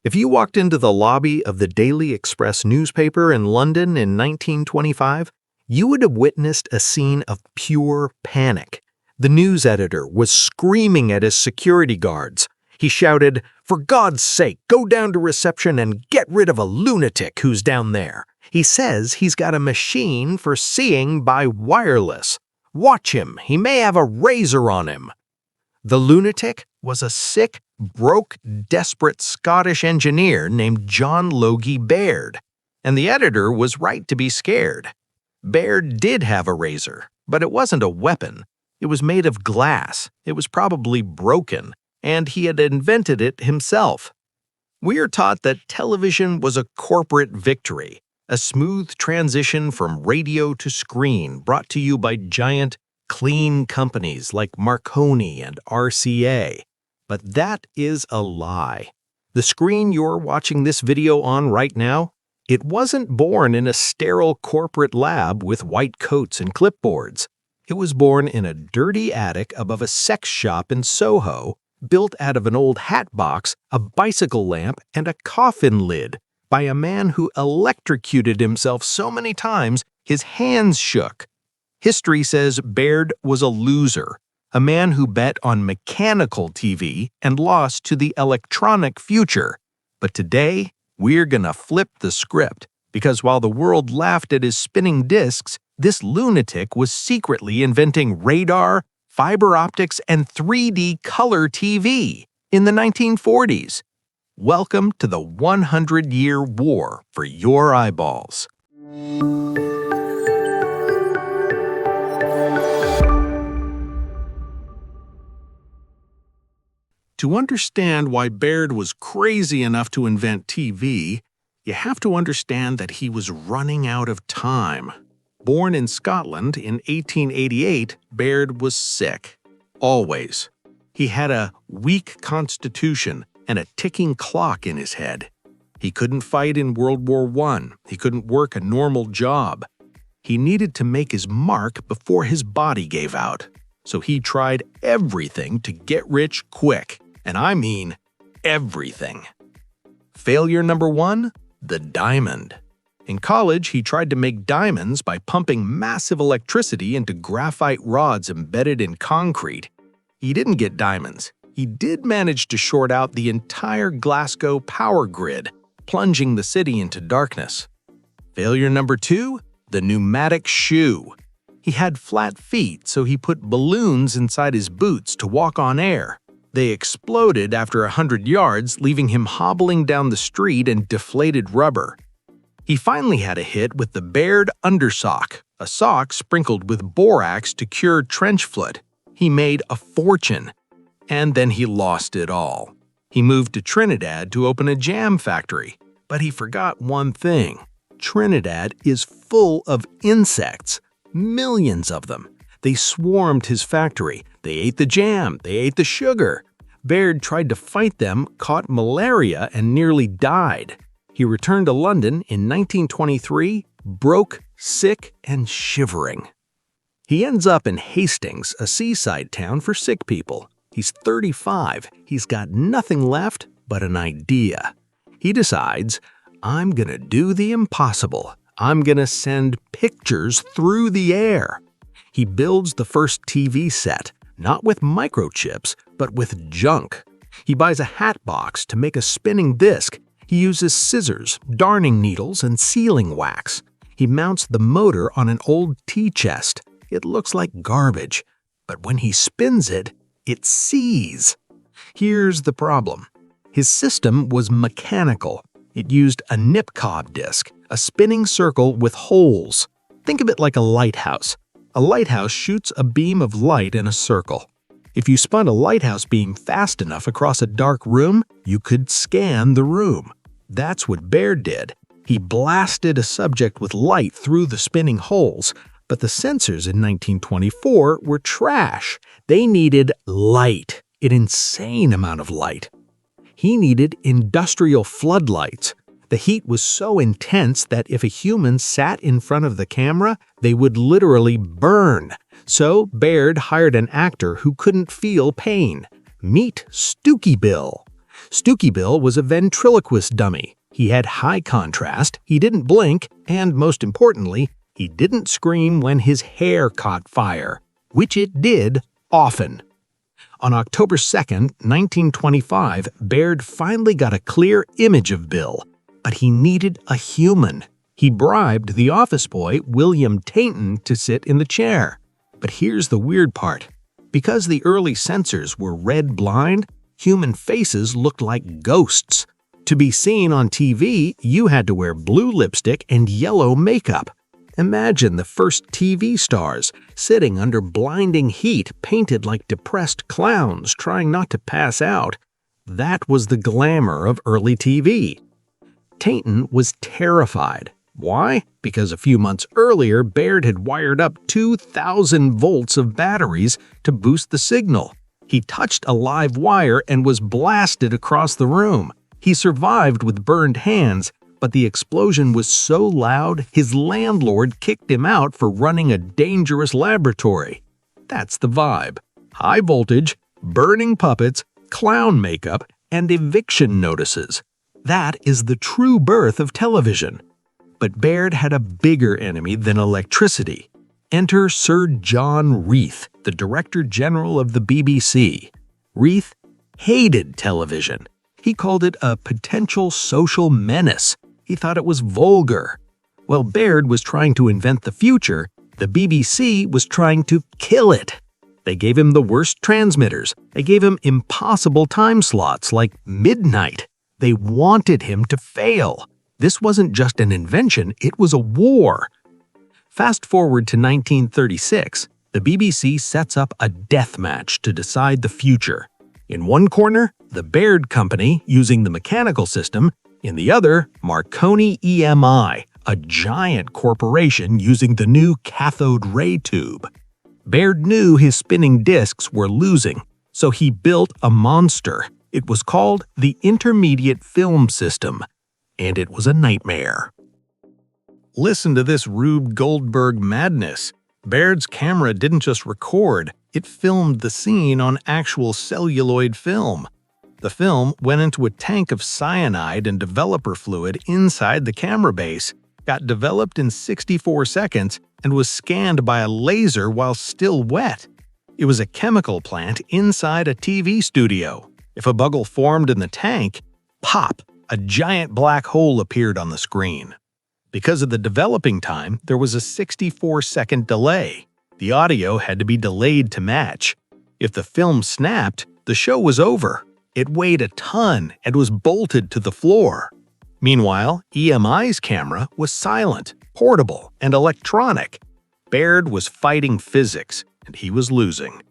If you walked into the lobby of the Daily Express newspaper in London in 1925, you would have witnessed a scene of pure panic. The news editor was screaming at his security guards. He shouted, "For God's sake, go down to reception and get rid of a lunatic who's down there. He says he's got a machine for seeing by wireless. Watch him, he may have a razor on him." The lunatic was a sick, broke, desperate Scottish engineer named John Logie Baird, and the editor was right to be scared. Baird did have a razor, but it wasn't a weapon. It was made of glass, it was probably broken, and he had invented it himself. We are taught that television was a corporate victory, a smooth transition from radio to screen brought to you by giant, clean companies like Marconi and RCA. But that is a lie. The screen you're watching this video on right now, it wasn't born in a sterile corporate lab with white coats and clipboards. It was born in a dirty attic above a sex shop in Soho, built out of an old hatbox, a bicycle lamp, and a coffin lid by a man who electrocuted himself so many times his hands shook. History says Baird was a loser, a man who bet on mechanical TV and lost to the electronic future. But today, we're gonna flip the script, because while the world laughed at his spinning discs, this lunatic was secretly inventing radar, fiber optics, and 3D color TV in the 1940s. Welcome to the 100-year war for your eyeballs. To understand why Baird was crazy enough to invent TV, you have to understand that he was running out of time. Born in Scotland in 1888, Baird was sick. Always. He had a weak constitution and a ticking clock in his head. He couldn't fight in World War I. He couldn't work a normal job. He needed to make his mark before his body gave out. So he tried everything to get rich quick. And I mean everything. Failure number 1, the diamond. In college, he tried to make diamonds by pumping massive electricity into graphite rods embedded in concrete. He didn't get diamonds. He did manage to short out the entire Glasgow power grid, plunging the city into darkness. Failure number 2, the pneumatic shoe. He had flat feet, so he put balloons inside his boots to walk on air. They exploded after 100 yards, leaving him hobbling down the street in deflated rubber. He finally had a hit with the Baird undersock, a sock sprinkled with borax to cure trench foot. He made a fortune. And then he lost it all. He moved to Trinidad to open a jam factory. But he forgot one thing. Trinidad is full of insects, millions of them. They swarmed his factory. They ate the jam. They ate the sugar. Baird tried to fight them, caught malaria, and nearly died. He returned to London in 1923, broke, sick, and shivering. He ends up in Hastings, a seaside town for sick people. He's 35. He's got nothing left but an idea. He decides, I'm gonna do the impossible. I'm gonna send pictures through the air. He builds the first TV set, not with microchips, but with junk. He buys a hatbox to make a spinning disc. He uses scissors, darning needles, and sealing wax. He mounts the motor on an old tea chest. It looks like garbage, but when he spins it, it sees. Here's the problem. His system was mechanical. It used a Nipkow disc, a spinning circle with holes. Think of it like a lighthouse. A lighthouse shoots a beam of light in a circle. If you spun a lighthouse beam fast enough across a dark room, you could scan the room. That's what Baird did. He blasted a subject with light through the spinning holes, but the sensors in 1924 were trash. They needed light, an insane amount of light. He needed industrial floodlights. The heat was so intense that if a human sat in front of the camera, they would literally burn. So Baird hired an actor who couldn't feel pain. Meet Stooky Bill. Stooky Bill was a ventriloquist dummy. He had high contrast, he didn't blink, and most importantly, he didn't scream when his hair caught fire, which it did often. On October 2, 1925, Baird finally got a clear image of Bill, but he needed a human. He bribed the office boy, William Tainton, to sit in the chair. But here's the weird part. Because the early sensors were red blind, human faces looked like ghosts. To be seen on TV, you had to wear blue lipstick and yellow makeup. Imagine the first TV stars sitting under blinding heat, painted like depressed clowns trying not to pass out. That was the glamour of early TV. Tainton was terrified. Why? Because a few months earlier, Baird had wired up 2,000 volts of batteries to boost the signal. He touched a live wire and was blasted across the room. He survived with burned hands, but the explosion was so loud, his landlord kicked him out for running a dangerous laboratory. That's the vibe. High voltage, burning puppets, clown makeup, and eviction notices. That is the true birth of television. But Baird had a bigger enemy than electricity. Enter Sir John Reith, the Director General of the BBC. Reith hated television. He called it a potential social menace. He thought it was vulgar. While Baird was trying to invent the future, the BBC was trying to kill it. They gave him the worst transmitters. They gave him impossible time slots like midnight. They wanted him to fail. This wasn't just an invention, it was a war. Fast forward to 1936, the BBC sets up a death match to decide the future. In one corner, the Baird Company using the mechanical system. In the other, Marconi EMI, a giant corporation using the new cathode ray tube. Baird knew his spinning discs were losing, so he built a monster. It was called the Intermediate Film System, and it was a nightmare. Listen to this Rube Goldberg madness. Baird's camera didn't just record, it filmed the scene on actual celluloid film. The film went into a tank of cyanide and developer fluid inside the camera base, got developed in 64 seconds, and was scanned by a laser while still wet. It was a chemical plant inside a TV studio. If a bubble formed in the tank, pop, a giant black hole appeared on the screen. Because of the developing time, there was a 64-second delay. The audio had to be delayed to match. If the film snapped, the show was over. It weighed a ton and was bolted to the floor. Meanwhile, EMI's camera was silent, portable, and electronic. Baird was fighting physics, and he was losing.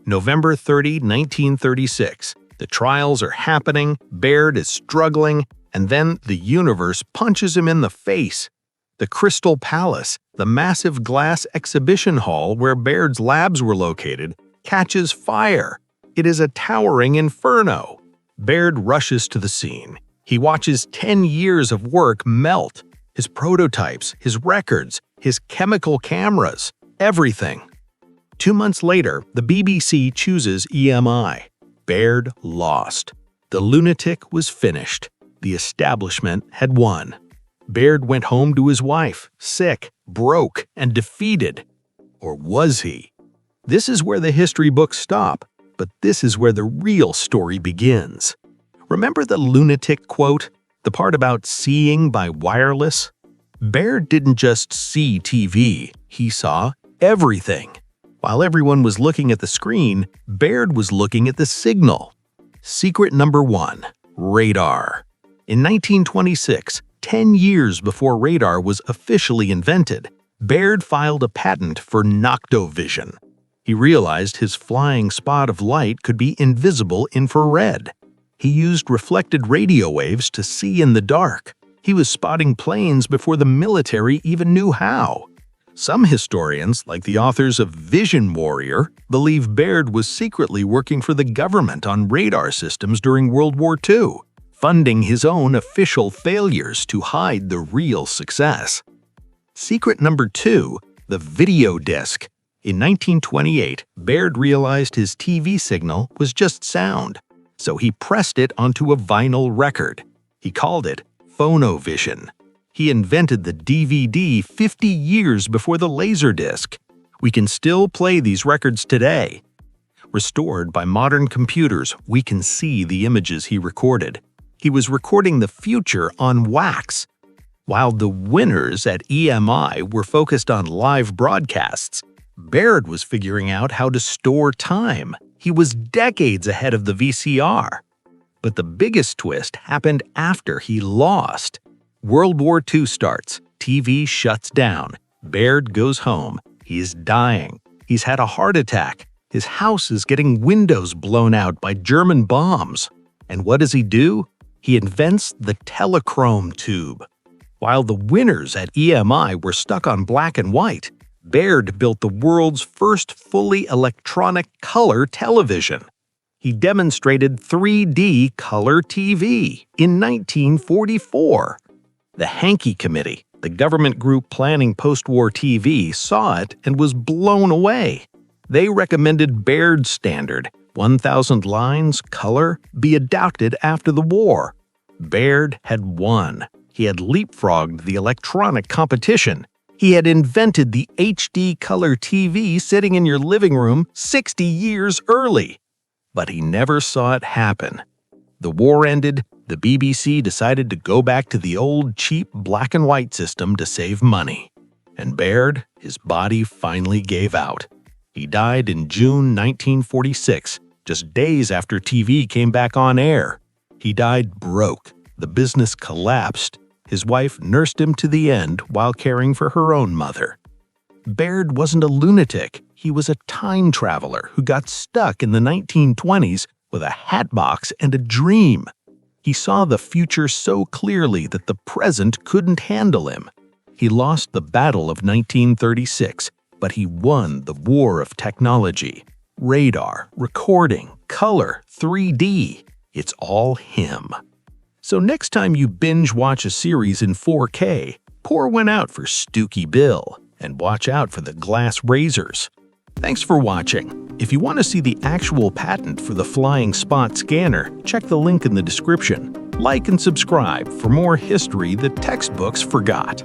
November 30, 1936. The trials are happening, Baird is struggling, and then the universe punches him in the face. The Crystal Palace, the massive glass exhibition hall where Baird's labs were located, catches fire. It is a towering inferno. Baird rushes to the scene. He watches 10 years of work melt. His prototypes, his records, his chemical cameras, everything. 2 months later, the BBC chooses EMI. Baird lost. The Lunatic was finished. The establishment had won. Baird went home to his wife, sick, broke, and defeated. Or was he? This is where the history books stop, but this is where the real story begins. Remember the Lunatic quote? The part about seeing by wireless? Baird didn't just see TV, he saw everything. While everyone was looking at the screen, Baird was looking at the signal. Secret number 1. Radar. In 1926, 10 years before radar was officially invented, Baird filed a patent for noctovision. He realized his flying spot of light could be invisible infrared. He used reflected radio waves to see in the dark. He was spotting planes before the military even knew how. Some historians, like the authors of Vision Warrior, believe Baird was secretly working for the government on radar systems during World War II, funding his own official failures to hide the real success. Secret number 2, the video disc. In 1928, Baird realized his TV signal was just sound. so he pressed it onto a vinyl record. He called it phonovision. He invented the DVD 50 years before the Laserdisc. We can still play these records today. Restored by modern computers, we can see the images he recorded. He was recording the future on wax. While the winners at EMI were focused on live broadcasts, Baird was figuring out how to store time. He was decades ahead of the VCR. But the biggest twist happened after he lost. World War II starts. TV shuts down. Baird goes home. He's dying. He's had a heart attack. His house is getting windows blown out by German bombs. And what does he do? He invents the telechrome tube. While the winners at EMI were stuck on black and white, Baird built the world's first fully electronic color television. He demonstrated 3D color TV in 1944. The Hankey Committee, the government group planning post-war TV, saw it and was blown away. They recommended Baird's standard, 1,000 lines, color, be adopted after the war. Baird had won. He had leapfrogged the electronic competition. He had invented the HD color TV sitting in your living room 60 years early. But he never saw it happen. The war ended. The BBC decided to go back to the old cheap black and white system to save money. And Baird, his body finally gave out. He died in June 1946, just days after TV came back on air. He died broke. The business collapsed. His wife nursed him to the end while caring for her own mother. Baird wasn't a lunatic. He was a time traveler who got stuck in the 1920s with a hatbox and a dream. He saw the future so clearly that the present couldn't handle him. He lost the Battle of 1936, but he won the war of technology. Radar, recording, color, 3D. It's all him. So next time you binge watch a series in 4K, pour one out for Stooky Bill and watch out for the glass razors. Thanks for watching. If you want to see the actual patent for the flying spot scanner, check the link in the description. Like and subscribe for more history that textbooks forgot.